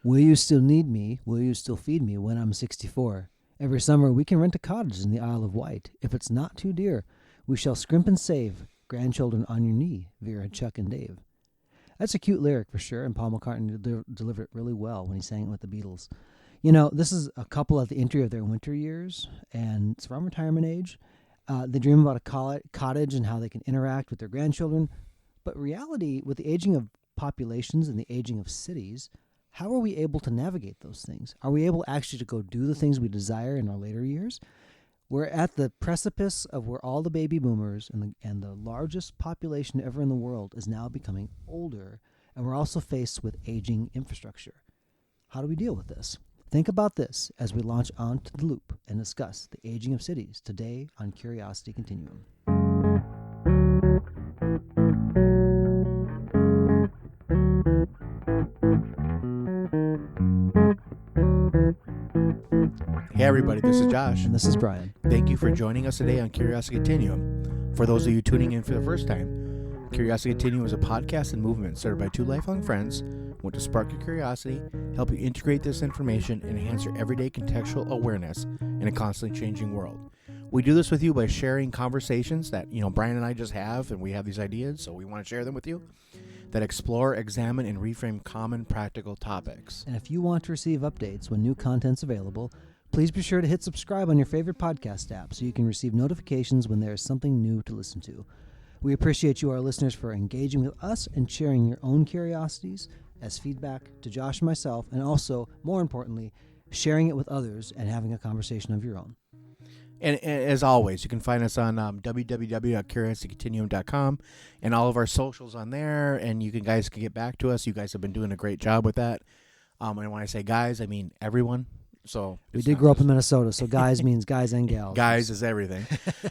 Will you still need me? Will you still feed me when I'm 64? Every summer we can rent a cottage in the Isle of Wight. If it's not too dear, we shall scrimp and save. Grandchildren on your knee, Vera, Chuck, and Dave. That's a cute lyric for sure, and Paul McCartney delivered it really well when he sang it with the Beatles. You know, this is a couple at the entry of their winter years, and it's from retirement age. They dream about a cottage and how they can interact with their grandchildren. But reality, with the aging of populations and the aging of cities, how are we able to navigate those things? Are we able actually to go do the things we desire in our later years? We're at the precipice of where all the baby boomers and the largest population ever in the world is now becoming older, and we're also faced with aging infrastructure. How do we deal with this? Think about this as we launch onto the loop and discuss the aging of cities today on Curiosity Continuum. Hey everybody, this is Josh. And this is Brian. Thank you for joining us today on Curiosity Continuum. For those of you tuning in for the first time, Curiosity Continuum is a podcast and movement started by two lifelong friends who want to spark your curiosity, help you integrate this information, and enhance your everyday contextual awareness in a constantly changing world. We do this with you by sharing conversations that, Brian and I just have, and we have these ideas, so we want to share them with you, that explore, examine, and reframe common practical topics. And if you want to receive updates when new content's available, please be sure to hit subscribe on your favorite podcast app so you can receive notifications when there is something new to listen to. We appreciate you, our listeners, for engaging with us and sharing your own curiosities as feedback to Josh and myself, and also, more importantly, sharing it with others and having a conversation of your own. And as always, you can find us on www.curiositycontinuum.com and all of our socials on there, and you guys can get back to us. You guys have been doing a great job with that. And when I say guys, I mean everyone. So we did grow up in Minnesota, so guys means guys and gals. Guys is everything.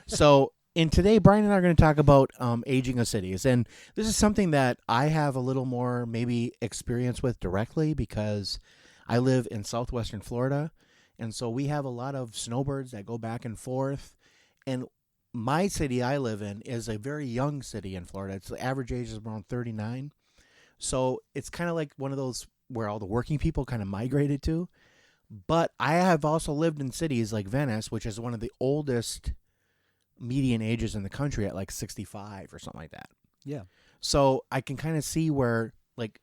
So today, Brian and I are going to talk about aging of cities. And this is something that I have a little more maybe experience with directly because I live in southwestern Florida. And so we have a lot of snowbirds that go back and forth. And my city I live in is a very young city in Florida. It's the average age is around 39. So it's kind of like one of those where all the working people kind of migrated to. But I have also lived in cities like Venice, which is one of the oldest median ages in the country at like 65 or something like that. Yeah. So I can kind of see where, like,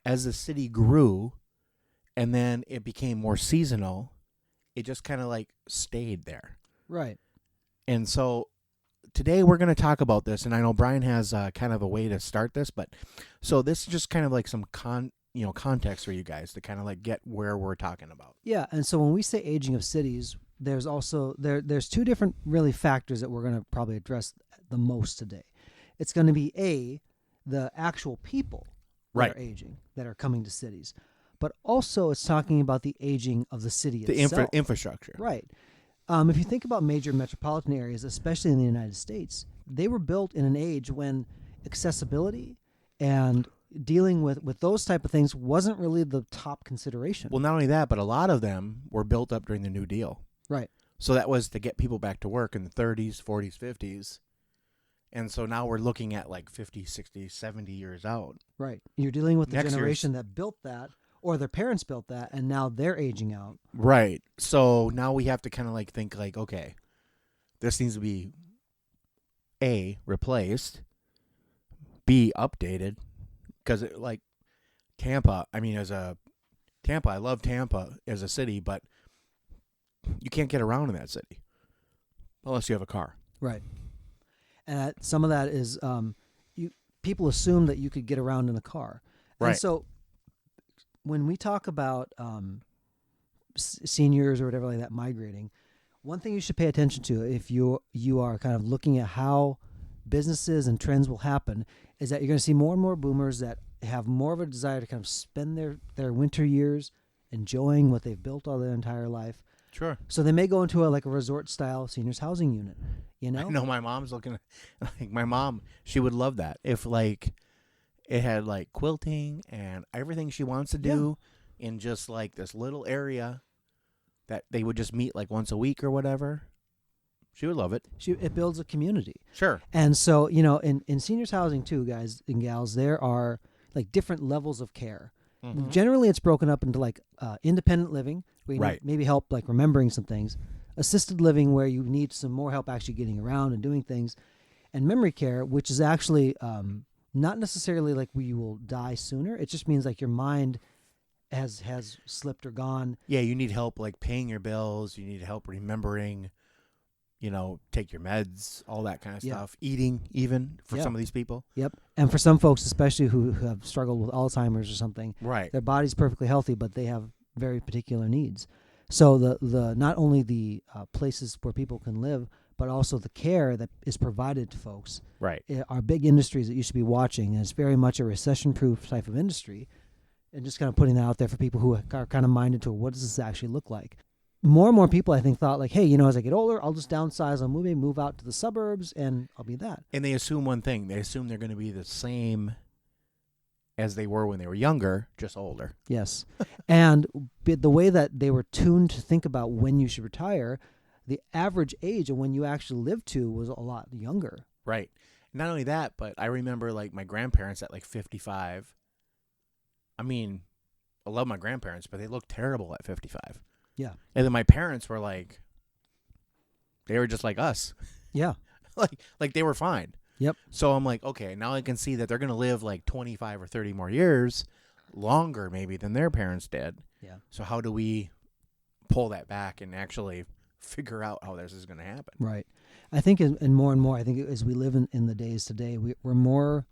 as the city grew and then it became more seasonal, it just kind of like stayed there. Right. And so today we're going to talk about this. And I know Brian has kind of a way to start this, but so this is just kind of like some context for you guys to kind of like get where we're talking about. Yeah, and so when we say aging of cities, there's also there's two different really factors that we're going to probably address the most today. It's going to be the actual people that are aging, that are coming to cities, but also it's talking about the aging of the city itself. The infrastructure. Right. If you think about major metropolitan areas, especially in the United States, they were built in an age when accessibility and dealing with those type of things wasn't really the top consideration. Well, not only that, but a lot of them were built up during the New Deal. Right. So that was to get people back to work in the 30s, 40s, 50s. And so now we're looking at like 50, 60, 70 years out. Right. You're dealing with the Next generation that built that, or their parents built that, and now they're aging out. Right. So now we have to kind of like think like, okay, this needs to be A, replaced, B, updated. Because like Tampa, I love Tampa as a city, but you can't get around in that city unless you have a car. Right. And some of that is people assume that you could get around in a car. Right. And so when we talk about seniors or whatever like that migrating, one thing you should pay attention to if you are kind of looking at how businesses and trends will happen is that you're going to see more and more boomers that have more of a desire to kind of spend their winter years enjoying what they've built all their entire life. Sure. So they may go into a resort style seniors housing unit, I know my mom's looking at, like, my mom, she would love that if like it had like quilting and everything she wants to do in just like this little area that they would just meet like once a week or whatever. She would love it. It builds a community. Sure. And so, in seniors housing too, guys and gals, there are like different levels of care. Mhm. Generally, it's broken up into like independent living, where you need Right. maybe help like remembering some things, assisted living, where you need some more help actually getting around and doing things, and memory care, which is actually not necessarily like where you will die sooner. It just means like your mind has slipped or gone. Yeah, you need help like paying your bills. You need help remembering, take your meds, all that kind of Yeah. stuff. Eating, even for Yeah. some of these people. Yep. And for some folks, especially who have struggled with Alzheimer's or something, Right. their body's perfectly healthy, but they have very particular needs. So the not only the places where people can live, but also the care that is provided to folks Right. are big industries that you should be watching, and it's very much a recession-proof type of industry. And just kind of putting that out there for people who are kind of minded to what does this actually look like. More and more people, I think, thought like, hey, as I get older, I'll just downsize, I'll move out to the suburbs, and I'll be that. And they assume one thing. They assume they're going to be the same as they were when they were younger, just older. Yes. And the way that they were tuned to think about when you should retire, the average age of when you actually lived to was a lot younger. Right. Not only that, but I remember like my grandparents at like 55. I mean, I love my grandparents, but they looked terrible at 55. Yeah. And then my parents were like, they were just like us. Yeah. like they were fine. Yep. So I'm like, okay, now I can see that they're going to live like 25 or 30 more years longer maybe than their parents did. Yeah. So how do we pull that back and actually figure out how this is going to happen? Right. I think, and more, I think as we live in the days today, we're more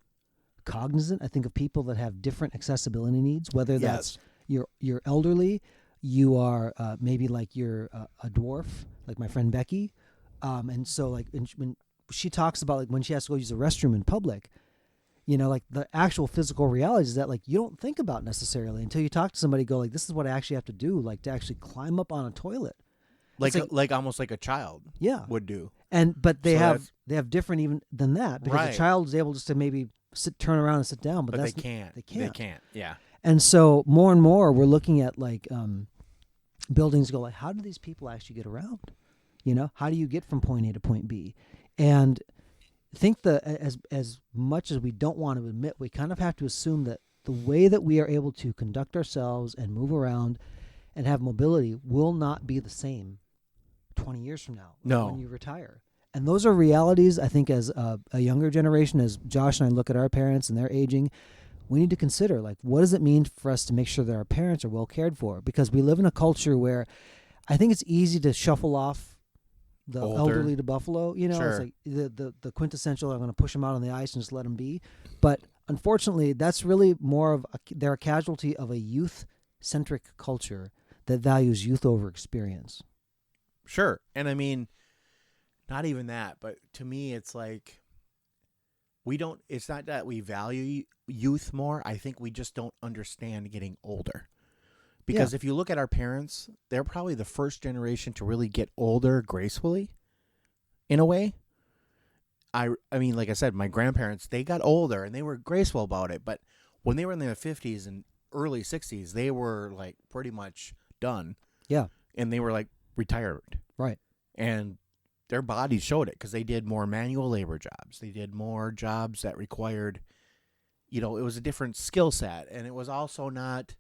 cognizant, I think, of people that have different accessibility needs, whether that's you're elderly, you are maybe like you're a dwarf, like my friend Becky. And so like when she talks about like when she has to go use a restroom in public, like the actual physical realities is that like you don't think about necessarily until you talk to somebody, go like, this is what I actually have to do, like to actually climb up on a toilet. Like almost like a child would do. But they So they have different even than that, because Right. a child is able just to maybe turn around and sit down, but But they that's can't. They can't. They can't. Yeah. And so more and more we're looking at like buildings go like, how do these people actually get around? How do you get from point A to point B? And I think as much as we don't want to admit, we kind of have to assume that the way that we are able to conduct ourselves and move around and have mobility will not be the same 20 years from now No. when you retire. And those are realities, I think, as a younger generation, as Josh and I look at our parents and their aging, we need to consider, like, what does it mean for us to make sure that our parents are well cared for? Because we live in a culture where I think it's easy to shuffle off the Older. elderly to Buffalo. Sure. It's like the quintessential, I'm going to push them out on the ice and just let them be. But unfortunately, that's really more of they're a casualty of a youth-centric culture that values youth over experience. Sure. And I mean, not even that, but to me, it's like it's not that we value youth more. I think we just don't understand getting older. Because if you look at our parents, they're probably the first generation to really get older gracefully, in a way. I mean, like I said, my grandparents, they got older and they were graceful about it. But when they were in their 50s and early 60s, they were like pretty much done. Yeah. And they were like retired. Right. And their bodies showed it because they did more manual labor jobs. They did more jobs that required, it was a different skill set. And it was also not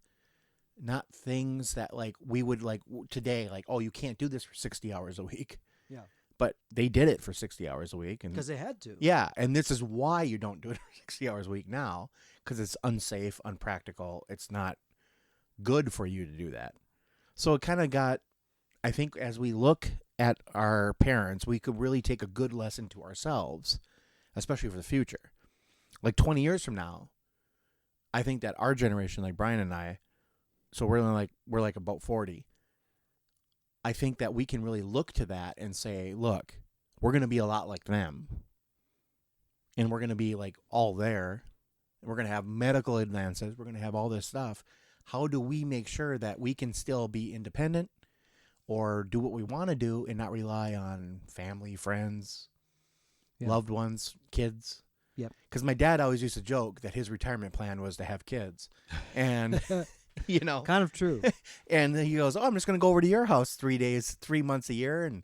things that like we would like today, like, oh, you can't do this for 60 hours a week. Yeah. But they did it for 60 hours a week. Because they had to. Yeah. And this is why you don't do it for 60 hours a week now, because it's unsafe, unpractical. It's not good for you to do that. So it kind of got, I think as we look at our parents, we could really take a good lesson to ourselves, especially for the future. Like 20 years from now, I think that our generation, like Brian and I, so we're like about 40. I think that we can really look to that and say, look, we're going to be a lot like them. And we're going to be like all there. And we're going to have medical advances. We're going to have all this stuff. How do we make sure that we can still be independent or do what we want to do and not rely on family, friends, loved ones, kids? Yep. Because my dad always used to joke that his retirement plan was to have kids. And, Kind of true. and he goes, oh, I'm just going to go over to your house 3 months a year. And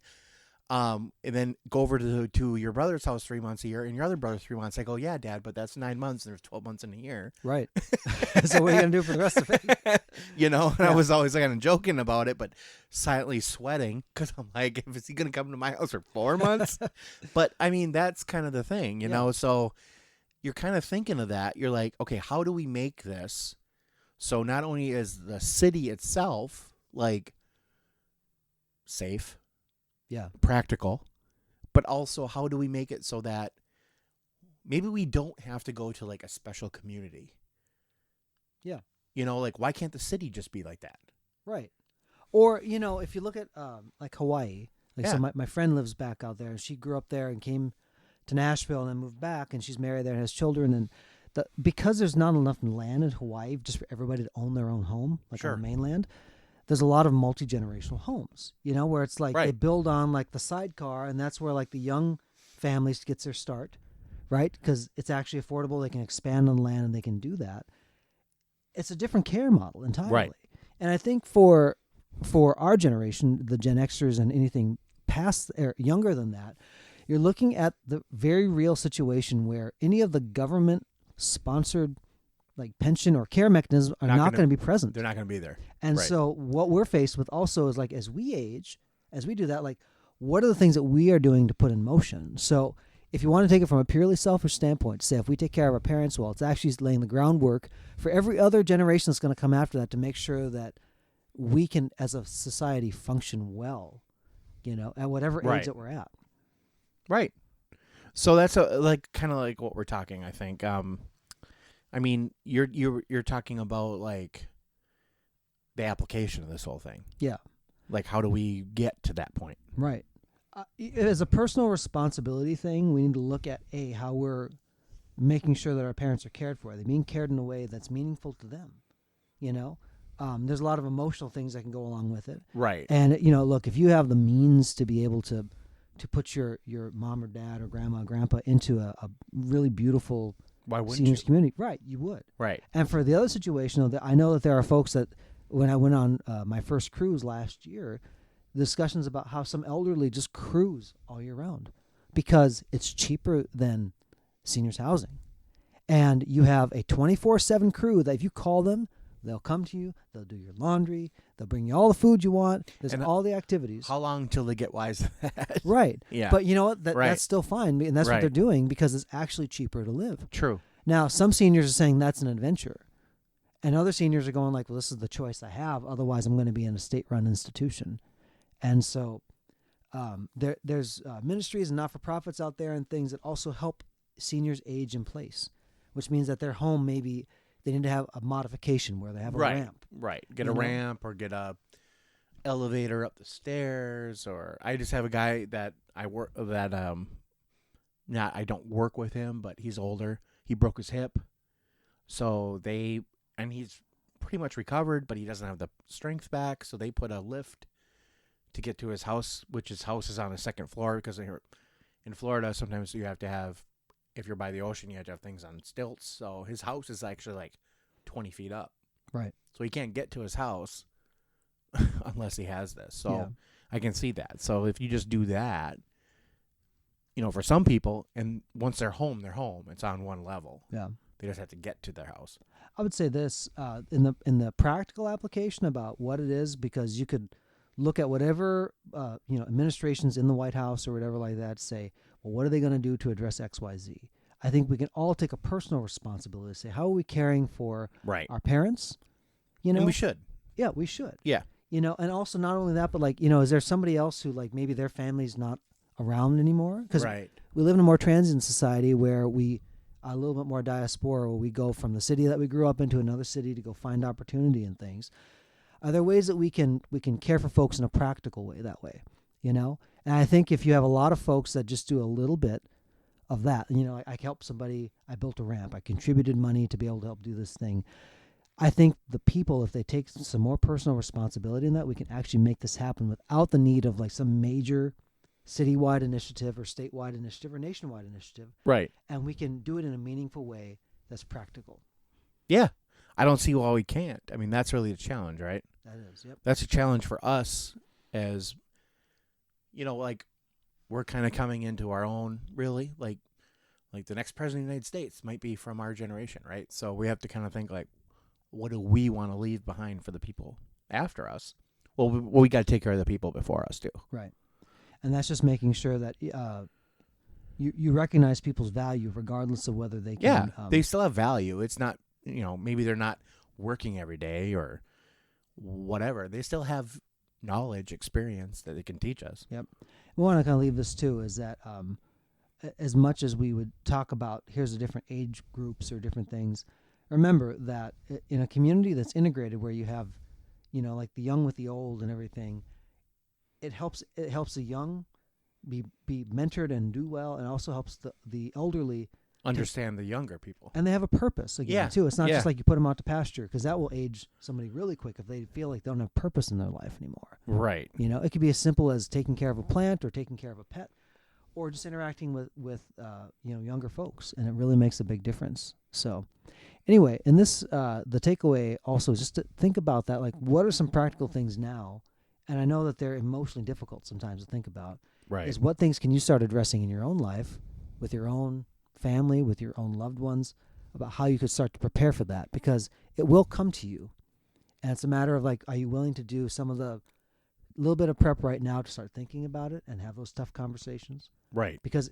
And then go over to your brother's house 3 months a year, and your other brother 3 months. I go, yeah, Dad, but that's 9 months, and there's 12 months in a year. Right. So what are you going to do for the rest of it? And Yeah. I was always kind of joking about it, but silently sweating because I'm like, is he going to come to my house for 4 months? But, I mean, that's kind of the thing, you Yeah. know? So you're kind of thinking of that. You're like, okay, how do we make this so not only is the city itself, like, safe, Yeah. practical, but also how do we make it so that maybe we don't have to go to like a special community? Yeah. Like why can't the city just be like that? Right. Or, if you look at like Hawaii, like Yeah. so my friend lives back out there, and she grew up there and came to Nashville and then moved back, and she's married there and has children, and because there's not enough land in Hawaii just for everybody to own their own home, like Sure. on the mainland, there's a lot of multi-generational homes, where it's like they Right. build on like the sidecar, and that's where like the young families gets their start, right? Because it's actually affordable. They can expand on land and they can do that. It's a different care model entirely. Right. And I think for our generation, the Gen Xers and anything past or younger than that, you're looking at the very real situation where any of the government sponsored like pension or care mechanisms are not going to be present. They're not going to be there. And Right. so what we're faced with also is like as we age, as we do that, like what are the things that we are doing to put in motion? So if you want to take it from a purely selfish standpoint, say if we take care of our parents well, it's actually laying the groundwork for every other generation that's going to come after that to make sure that we can, as a society, function well, at whatever Right. age that we're at. Right. So that's kind of like what we're talking, I think. I mean, you're talking about like the application of this whole thing. Yeah. Like how do we get to that point? Right. As a personal responsibility thing, we need to look at how we're making sure that our parents are cared for. Are they being cared in a way that's meaningful to them? There's a lot of emotional things that can go along with it. Right. And look, if you have the means to be able to put your mom or dad or grandma or grandpa into a really beautiful Why wouldn't seniors you? community, right? You would. Right. And for the other situation, I know that there are folks that when I went on my first cruise last year, discussions about how some elderly just cruise all year round because it's cheaper than seniors housing. And you have a 24/7 crew that if you call them, they'll come to you, they'll do your laundry, they'll bring you all the food you want, there's And all the activities. How long till they get wise to that? Right. Yeah. But you know what? Right. That's still fine, and that's what Right. they're doing because it's actually cheaper to live. True. Now, some seniors are saying that's an adventure. And other seniors are going like, well, this is the choice I have. Otherwise, I'm going to be in a state-run institution. And so there's ministries and not-for-profits out there and things that also help seniors age in place, which means that their home maybe they need to have a modification where they have a ramp. Right. Get You a know? ramp or get a elevator up the stairs. Or I just have a guy that I work that not I don't work with him, but he's older. He broke his hip, so and he's pretty much recovered, but he doesn't have the strength back. So they put a lift to get to his house, which his house is on the second floor because in Florida sometimes you have to have, if you're by the ocean, you have to have things on stilts. So his house is actually like 20 feet up. Right. So he can't get to his house unless he has this. So Yeah. I can see that. So if you just do that, for some people, and once they're home, it's on one level. Yeah. They just have to get to their house. I would say this in the practical application about what it is, because you could look at whatever administrations in the White House or whatever like that say, well, what are they going to do to address X, Y, Z? I think we can all take a personal responsibility to say, how are we caring for Right. our parents? And we should. Yeah, we should. Yeah. And also not only that, but like, is there somebody else who like maybe their family's not around anymore? Because Right. we live in a more transient society where we a little bit more diaspora, where we go from the city that we grew up into another city to go find opportunity and things. Are there ways that we can care for folks in a practical way that way? And I think if you have a lot of folks that just do a little bit of that, I helped somebody, I built a ramp, I contributed money to be able to help do this thing. I think the people, if they take some more personal responsibility in that, we can actually make this happen without the need of like some major citywide initiative or statewide initiative or nationwide initiative. Right. And we can do it in a meaningful way that's practical. Yeah. I don't see why we can't. I mean, that's really the challenge, right? That is, yep. That's a challenge for us as, like we're kind of coming into our own, really. Like the next president of the United States might be from our generation, right? So we have to kind of think like, what do we want to leave behind for the people after us? Well, we got to take care of the people before us too. Right. And that's just making sure that you recognize people's value regardless of whether they can. Yeah, they still have value. It's not, maybe they're not working every day or whatever. They still have knowledge, experience that they can teach us. Yep. We want to kind of leave this too is that as much as we would talk about here's the different age groups or different things, remember that in a community that's integrated where you have, like the young with the old and everything, it helps the young be mentored and do well, and also helps the elderly Understand the younger people. and they have a purpose again too. It's not just like you put them out to pasture, because that will age somebody really quick if they feel like they don't have purpose in their life anymore. Right. It could be as simple as taking care of a plant or taking care of a pet, or just interacting with younger folks, and it really makes a big difference. So anyway, in this the takeaway also is just to think about that, like what are some practical things now, and I know that they're emotionally difficult sometimes to think about, Right. is what things can you start addressing in your own life with your own family, with your own loved ones, about how you could start to prepare for that, because it will come to you. And it's a matter of like, are you willing to do some of the little bit of prep right now to start thinking about it and have those tough conversations? Right. Because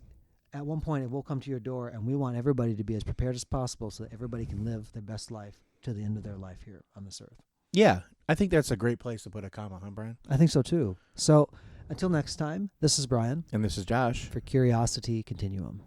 at one point it will come to your door, and we want everybody to be as prepared as possible so that everybody can live their best life to the end of their life here on this earth. Yeah, I think that's a great place to put a comma, huh, Brian? I think so too. So until next time, this is Brian And this is Josh. for Curiosity Continuum.